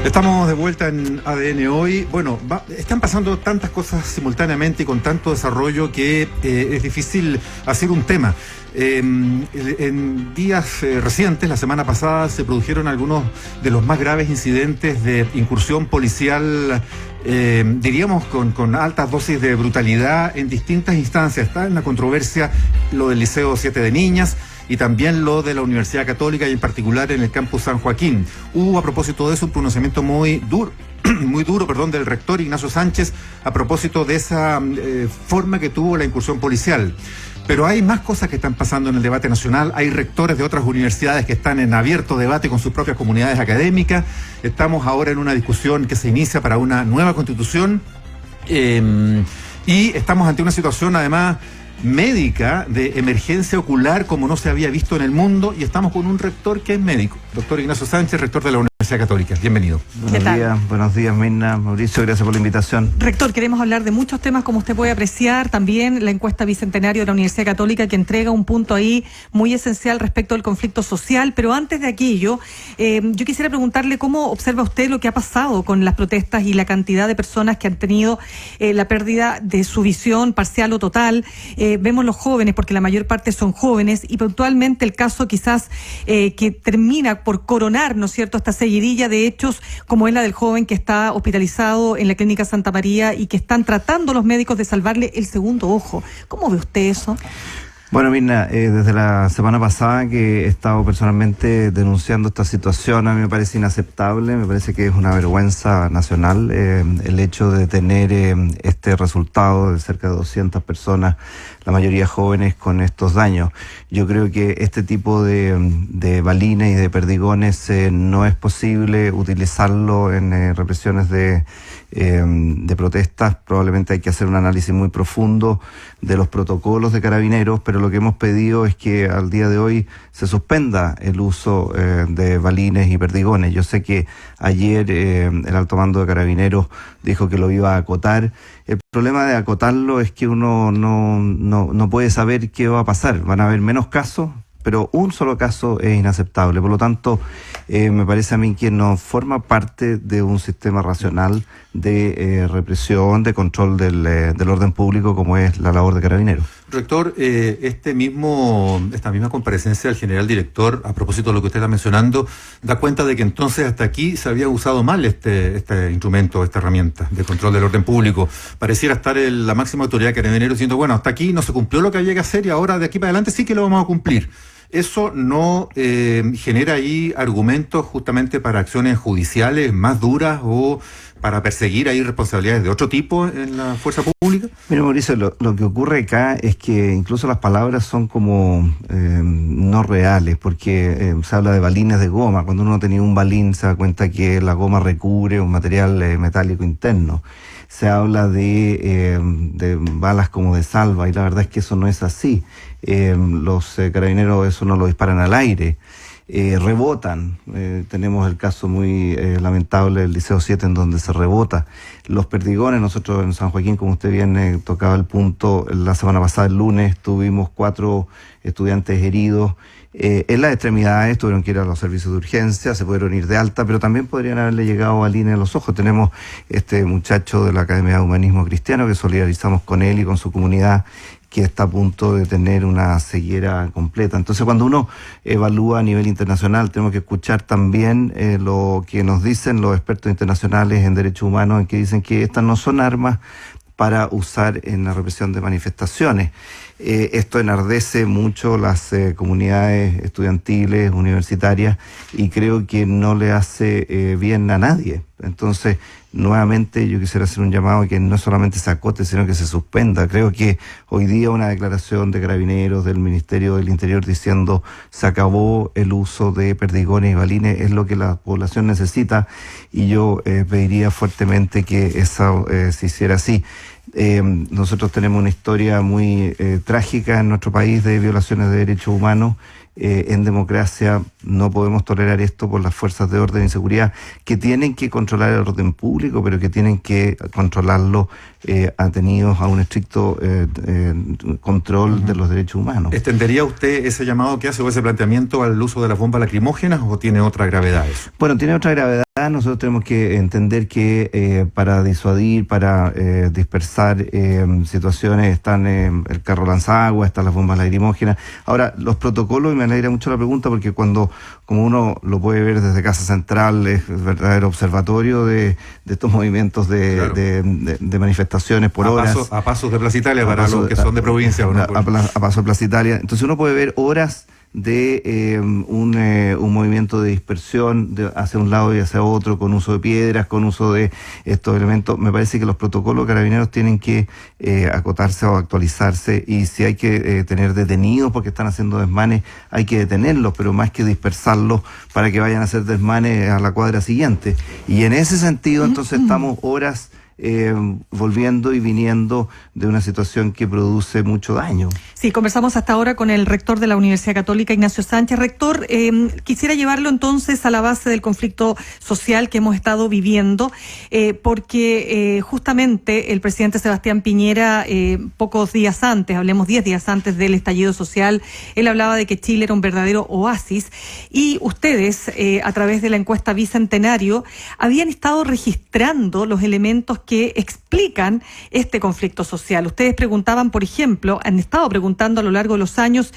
Estamos de vuelta en ADN hoy. Bueno, están pasando tantas cosas simultáneamente y con tanto desarrollo que es difícil hacer un tema. En días recientes, la semana pasada, se produjeron algunos de los más graves incidentes de incursión policial, diríamos con altas dosis de brutalidad en distintas instancias. Está en la controversia lo del Liceo 7 de Niñas y también lo de la Universidad Católica y en particular en el campus San Joaquín. Hubo a propósito de eso un pronunciamiento muy duro del rector Ignacio Sánchez a propósito de esa forma que tuvo la incursión policial. Pero hay más cosas que están pasando en el debate nacional. Hay rectores de otras universidades que están en abierto debate con sus propias comunidades académicas. Estamos ahora en una discusión que se inicia para una nueva constitución y estamos ante una situación además médica de emergencia ocular como no se había visto en el mundo, y estamos con un rector que es médico, doctor Ignacio Sánchez, rector de la Universidad Católica. Bienvenido. Buenos días, Mirna, Mauricio, gracias por la invitación. Rector, queremos hablar de muchos temas, como usted puede apreciar, también la encuesta bicentenario de la Universidad Católica, que entrega un punto ahí muy esencial respecto al conflicto social, pero antes de aquello, yo quisiera preguntarle cómo observa usted lo que ha pasado con las protestas y la cantidad de personas que han tenido la pérdida de su visión parcial o total. Vemos los jóvenes, porque la mayor parte son jóvenes, y puntualmente el caso quizás que termina por coronar, ¿no es cierto?, esta seguidilla de hechos, como es la del joven que está hospitalizado en la Clínica Santa María y que están tratando los médicos de salvarle el segundo ojo. ¿Cómo ve usted eso? Bueno, Mirna, desde la semana pasada que he estado personalmente denunciando esta situación, a mí me parece inaceptable, me parece que es una vergüenza nacional el hecho de tener este resultado de cerca de 200 personas, la mayoría jóvenes, con estos daños. Yo creo que este tipo de balines y de perdigones no es posible utilizarlo en represiones de protestas. Probablemente hay que hacer un análisis muy profundo de los protocolos de Carabineros, pero lo que hemos pedido es que al día de hoy se suspenda el uso de balines y perdigones. Yo sé que ayer el alto mando de Carabineros dijo que lo iba a acotar. El problema de acotarlo es que uno no puede saber qué va a pasar. Van a haber menos casos, pero un solo caso es inaceptable. Por lo tanto, me parece a mí que no forma parte de un sistema racional de represión, de control del orden público, como es la labor de Carabineros. Rector, esta misma comparecencia del general director, a propósito de lo que usted está mencionando, da cuenta de que entonces hasta aquí se había usado mal este instrumento, esta herramienta de control del orden público. Pareciera estar la máxima autoridad de Carabineros diciendo, bueno, hasta aquí no se cumplió lo que había que hacer y ahora de aquí para adelante sí que lo vamos a cumplir. ¿Eso no genera ahí argumentos justamente para acciones judiciales más duras o para perseguir ahí responsabilidades de otro tipo en la fuerza pública? Mira, Mauricio, lo que ocurre acá es que incluso las palabras son como no reales, porque se habla de balines de goma. Cuando uno tenía un balín se da cuenta que la goma recubre un material metálico interno. Se habla de balas como de salva, y la verdad es que eso no es así. Los carabineros eso no lo disparan al aire, rebotan. Tenemos el caso muy lamentable del Liceo 7 en donde se rebota. Los perdigones, nosotros en San Joaquín, como usted bien tocaba el punto, la semana pasada, el lunes, tuvimos 4 estudiantes heridos. En las extremidades tuvieron que ir a los servicios de urgencia, se pudieron ir de alta, pero también podrían haberle llegado a línea en los ojos. Tenemos este muchacho de la Academia de Humanismo Cristiano que solidarizamos con él y con su comunidad, que está a punto de tener una ceguera completa. Entonces, cuando uno evalúa a nivel internacional, tenemos que escuchar también lo que nos dicen los expertos internacionales en derechos humanos, en que dicen que estas no son armas para usar en la represión de manifestaciones. Esto enardece mucho las comunidades estudiantiles, universitarias, y creo que no le hace bien a nadie. Entonces, nuevamente yo quisiera hacer un llamado a que no solamente se acote, sino que se suspenda. Creo que hoy día una declaración de Carabineros, del Ministerio del Interior, diciendo se acabó el uso de perdigones y balines, es lo que la población necesita, y yo pediría fuertemente que eso se hiciera así. Nosotros tenemos una historia muy trágica en nuestro país de violaciones de derechos humanos. En democracia no podemos tolerar esto por las fuerzas de orden y seguridad, que tienen que controlar el orden público, pero que tienen que controlarlo atenidos a un estricto control de los derechos humanos. ¿Extendería usted ese llamado que hace o ese planteamiento al uso de las bombas lacrimógenas o tiene otra gravedad eso? Bueno, tiene otra gravedad. nosotros tenemos que entender que para disuadir, para dispersar situaciones, están el carro lanzagua, están las bombas lacrimógenas. Ahora, los protocolos, y me alegra mucho la pregunta, porque como uno lo puede ver desde Casa Central, es el verdadero observatorio de estos movimientos de manifestaciones por horas. A pasos de Plaza Italia, para los que son de provincia. A paso de Plaza Italia. Entonces uno puede ver horas de un movimiento de dispersión hacia un lado y hacia otro, con uso de piedras, con uso de estos elementos. Me parece que los protocolos carabineros tienen que acotarse o actualizarse, y si hay que tener detenidos porque están haciendo desmanes, hay que detenerlos, pero más que dispersarlos para que vayan a hacer desmanes a la cuadra siguiente. Y en ese sentido, entonces, estamos horas volviendo y viniendo de una situación que produce mucho daño. Sí, conversamos hasta ahora con el rector de la Universidad Católica, Ignacio Sánchez. Rector, quisiera llevarlo entonces a la base del conflicto social que hemos estado viviendo, porque justamente el presidente Sebastián Piñera, pocos días antes, hablemos 10 días antes del estallido social, él hablaba de que Chile era un verdadero oasis, y ustedes, a través de la encuesta Bicentenario, habían estado registrando los elementos que explican este conflicto social. Ustedes preguntaban, por ejemplo, han estado preguntando a lo largo de los años,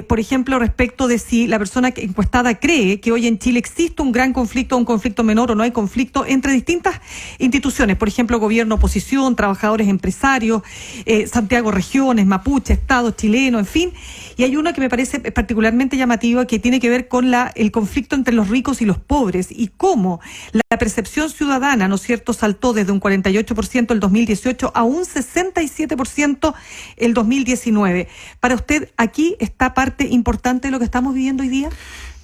por ejemplo, respecto de si la persona encuestada cree que hoy en Chile existe un gran conflicto, un conflicto menor, o no hay conflicto entre distintas instituciones, por ejemplo, gobierno, oposición, trabajadores, empresarios, Santiago Regiones, Mapuche, Estado chileno, en fin. Y hay uno que me parece particularmente llamativo, que tiene que ver con el conflicto entre los ricos y los pobres, y cómo la percepción ciudadana, ¿no es cierto?, saltó desde un 48% el 2018 a un 67% el 2019. ¿Para usted aquí está parte importante de lo que estamos viviendo hoy día?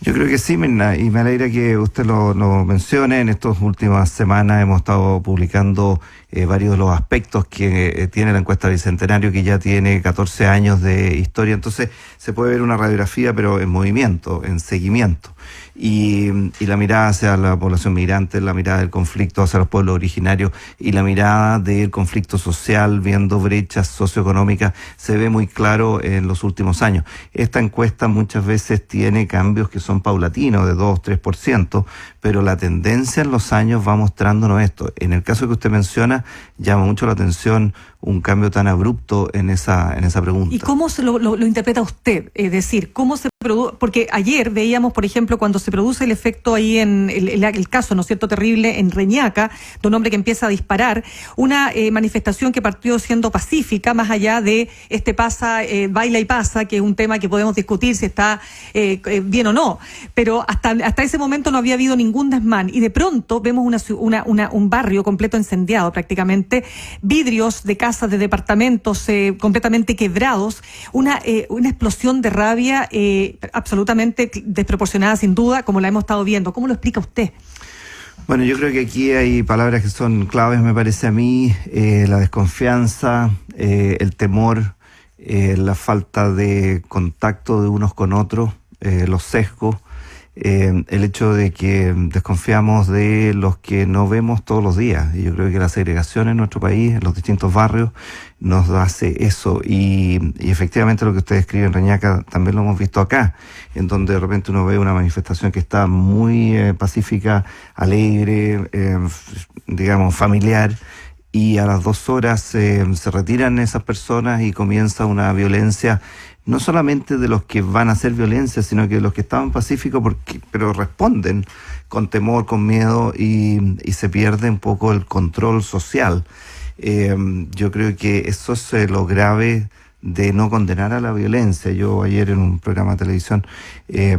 Yo creo que sí, Mirna, y me alegra que usted lo mencione. En estas últimas semanas hemos estado publicando varios de los aspectos que tiene la encuesta Bicentenario, que ya tiene 14 años de historia. Entonces se puede ver una radiografía, pero en movimiento, en seguimiento. Y la mirada hacia la población migrante, la mirada del conflicto hacia los pueblos originarios y la mirada del conflicto social, viendo brechas socioeconómicas, se ve muy claro en los últimos años. Esta encuesta muchas veces tiene cambios que son paulatinos, de 2-3%, pero la tendencia en los años va mostrándonos esto. En el caso que usted menciona, llama mucho la atención un cambio tan abrupto en esa pregunta. ¿Y cómo lo interpreta usted? Es decir, ¿cómo se produce? Porque ayer veíamos, por ejemplo, cuando se produce el efecto ahí en el caso, ¿no es cierto?, terrible en Reñaca, de un hombre que empieza a disparar, una manifestación que partió siendo pacífica, más allá de baila y pasa, que es un tema que podemos discutir si está bien o no, pero hasta ese momento no había habido ningún desmán, y de pronto vemos un barrio completo incendiado prácticamente, vidrios de casas, de departamentos completamente quebrados, una explosión de rabia absolutamente desproporcionada, sin duda, como la hemos estado viendo. ¿Cómo lo explica usted? Bueno, yo creo que aquí hay palabras que son claves, me parece a mí: la desconfianza, el temor, la falta de contacto de unos con otros, los sesgos, el hecho de que desconfiamos de los que no vemos todos los días. Y yo creo que la segregación en nuestro país, en los distintos barrios, nos hace eso. Y efectivamente lo que usted describe en Reñaca también lo hemos visto acá, en donde de repente uno ve una manifestación que está muy pacífica, alegre, digamos familiar, y a las 2 horas se retiran esas personas y comienza una violencia, no solamente de los que van a hacer violencia, sino que de los que estaban pacíficos, pero responden con temor, con miedo, y se pierde un poco el control social. Yo creo que eso es lo grave de no condenar a la violencia. Yo ayer en un programa de televisión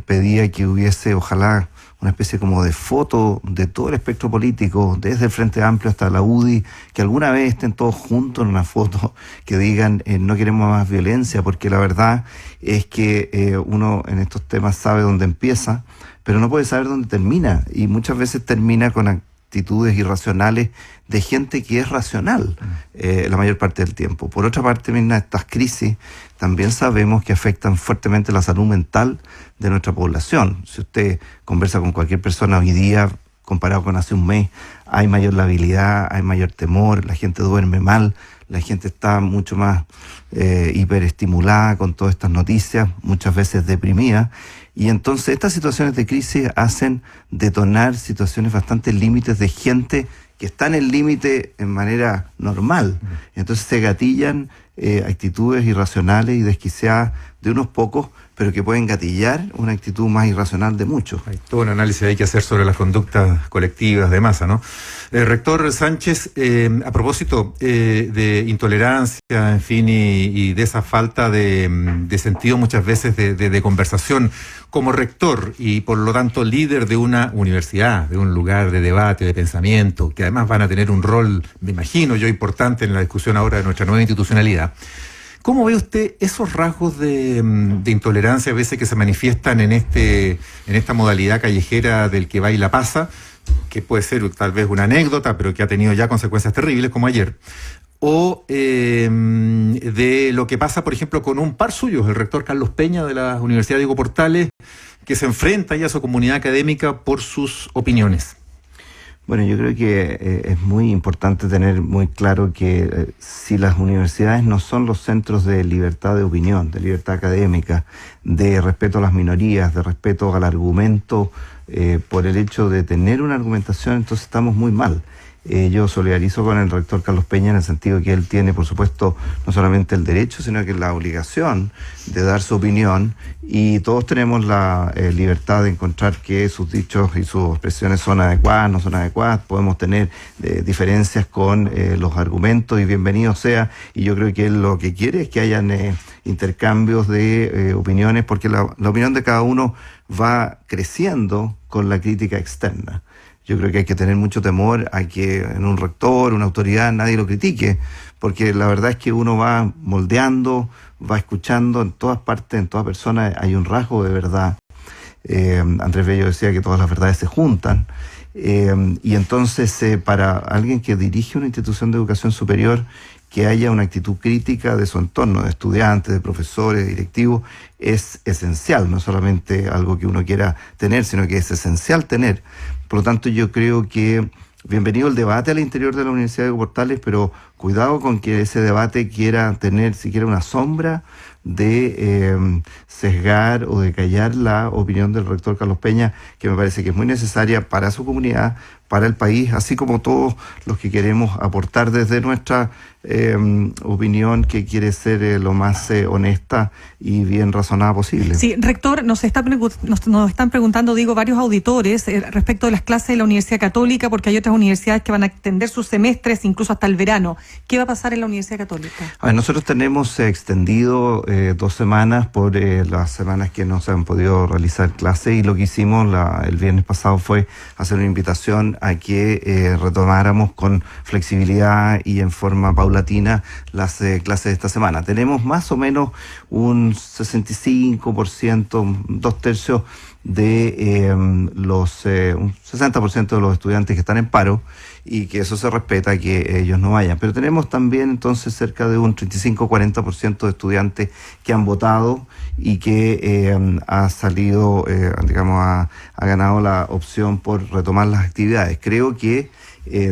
pedía que hubiese, ojalá, una especie como de foto de todo el espectro político, desde el Frente Amplio hasta la UDI, que alguna vez estén todos juntos en una foto, que digan no queremos más violencia, porque la verdad es que uno en estos temas sabe dónde empieza, pero no puede saber dónde termina, y muchas veces termina con actitudes irracionales de gente que es racional la mayor parte del tiempo. Por otra parte, Mirna, estas crisis también sabemos que afectan fuertemente la salud mental de nuestra población. Si usted conversa con cualquier persona hoy día, comparado con hace un mes. Hay mayor labilidad, hay mayor temor, la gente duerme mal, la gente está mucho más hiperestimulada con todas estas noticias, muchas veces deprimida. Y entonces estas situaciones de crisis hacen detonar situaciones bastante límites de gente que está en el límite en manera normal. Entonces se gatillan actitudes irracionales y desquiciadas de unos pocos, pero que pueden gatillar una actitud más irracional de muchos. Hay todo un análisis hay que hacer sobre las conductas colectivas de masa, ¿no? Rector Sánchez, a propósito de intolerancia, en fin, y de esa falta de sentido muchas veces de conversación, como rector y por lo tanto líder de una universidad, de un lugar de debate, de pensamiento, que además van a tener un rol, me imagino yo, importante en la discusión ahora de nuestra nueva institucionalidad. ¿Cómo ve usted esos rasgos de intolerancia a veces que se manifiestan en esta modalidad callejera del que va y la pasa, que puede ser tal vez una anécdota, pero que ha tenido ya consecuencias terribles como ayer? O de lo que pasa, por ejemplo, con un par suyo, el rector Carlos Peña de la Universidad Diego Portales, que se enfrenta ya a su comunidad académica por sus opiniones. Bueno, yo creo que es muy importante tener muy claro que si las universidades no son los centros de libertad de opinión, de libertad académica, de respeto a las minorías, de respeto al argumento, por el hecho de tener una argumentación, entonces estamos muy mal. Yo solidarizo con el rector Carlos Peña en el sentido que él tiene, por supuesto, no solamente el derecho, sino que la obligación de dar su opinión, y todos tenemos la libertad de encontrar que sus dichos y sus expresiones son adecuadas, no son adecuadas. Podemos tener diferencias con los argumentos, y bienvenido sea, y yo creo que él lo que quiere es que hayan intercambios de opiniones, porque la opinión de cada uno va creciendo con la crítica externa. Yo creo que hay que tener mucho temor a que en un rector, una autoridad, nadie lo critique, porque la verdad es que uno va moldeando, va escuchando en todas partes, en todas personas hay un rasgo de verdad. Andrés Bello decía que todas las verdades se juntan, y entonces para alguien que dirige una institución de educación superior, que haya una actitud crítica de su entorno, de estudiantes, de profesores, de directivos, es esencial, no solamente algo que uno quiera tener, sino que es esencial tener. Por lo tanto, yo creo que bienvenido el debate al interior de la Universidad de Portales, pero cuidado con que ese debate quiera tener siquiera una sombra de sesgar o de callar la opinión del rector Carlos Peña, que me parece que es muy necesaria para su comunidad, para el país, así como todos los que queremos aportar desde nuestra opinión, que quiere ser lo más honesta y bien razonada posible. Sí, rector, nos están preguntando, digo, varios auditores respecto de las clases de la Universidad Católica, porque hay otras universidades que van a extender sus semestres incluso hasta el verano. ¿Qué va a pasar en la Universidad Católica? Nosotros tenemos extendido 2 semanas por las semanas que no se han podido realizar clases, y lo que hicimos el viernes pasado fue hacer una invitación a que retomáramos con flexibilidad y en forma paulatina las clases de esta semana. Tenemos más o menos un 65%, 2/3 de un 60% de los estudiantes que están en paro, y que eso se respeta, que ellos no vayan. Pero tenemos también entonces cerca de un 35-40% de estudiantes que han votado y que ha salido, ha ganado la opción por retomar las actividades. Creo que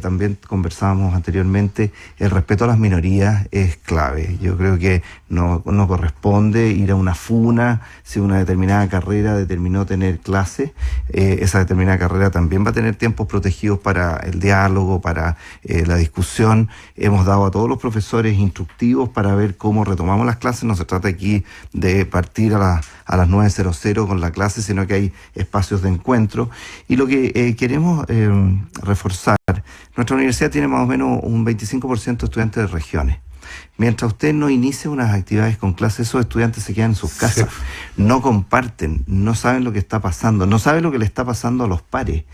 también conversábamos anteriormente, el respeto a las minorías es clave. Yo creo que no corresponde ir a una funa si una determinada carrera determinó tener clase. Esa determinada carrera también va a tener tiempos protegidos para el diálogo, para la discusión. Hemos dado a todos los profesores instructivos para ver cómo retomamos las clases. No se trata aquí de partir a las 9:00 con la clase, sino que hay espacios de encuentro. Y lo que queremos reforzar, nuestra universidad tiene más o menos un 25% de estudiantes de regiones. Mientras usted no inicie unas actividades con clases, esos estudiantes se quedan en sus casas, no comparten, no saben lo que está pasando, no saben lo que le está pasando a los pares.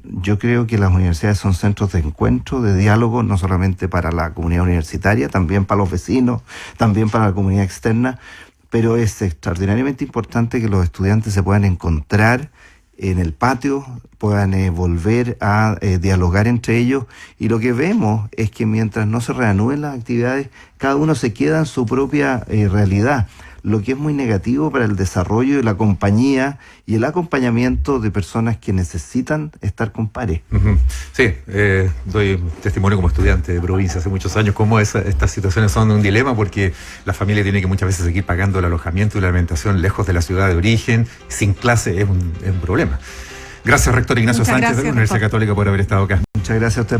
Yo creo que las universidades son centros de encuentro, de diálogo, no solamente para la comunidad universitaria, también para los vecinos, también para la comunidad externa, pero es extraordinariamente importante que los estudiantes se puedan encontrar en el patio, puedan volver a dialogar entre ellos, y lo que vemos es que mientras no se reanuden las actividades, cada uno se queda en su propia realidad. lo que es muy negativo para el desarrollo de la compañía y el acompañamiento de personas que necesitan estar con pares. Sí, doy testimonio como estudiante de provincia hace muchos años cómo estas situaciones son un dilema, porque la familia tiene que muchas veces seguir pagando el alojamiento y la alimentación lejos de la ciudad de origen, sin clase, es un problema. Gracias, rector Ignacio Muchas Sánchez, de la gracias, Universidad rector. Católica, por haber estado acá. Muchas gracias a usted por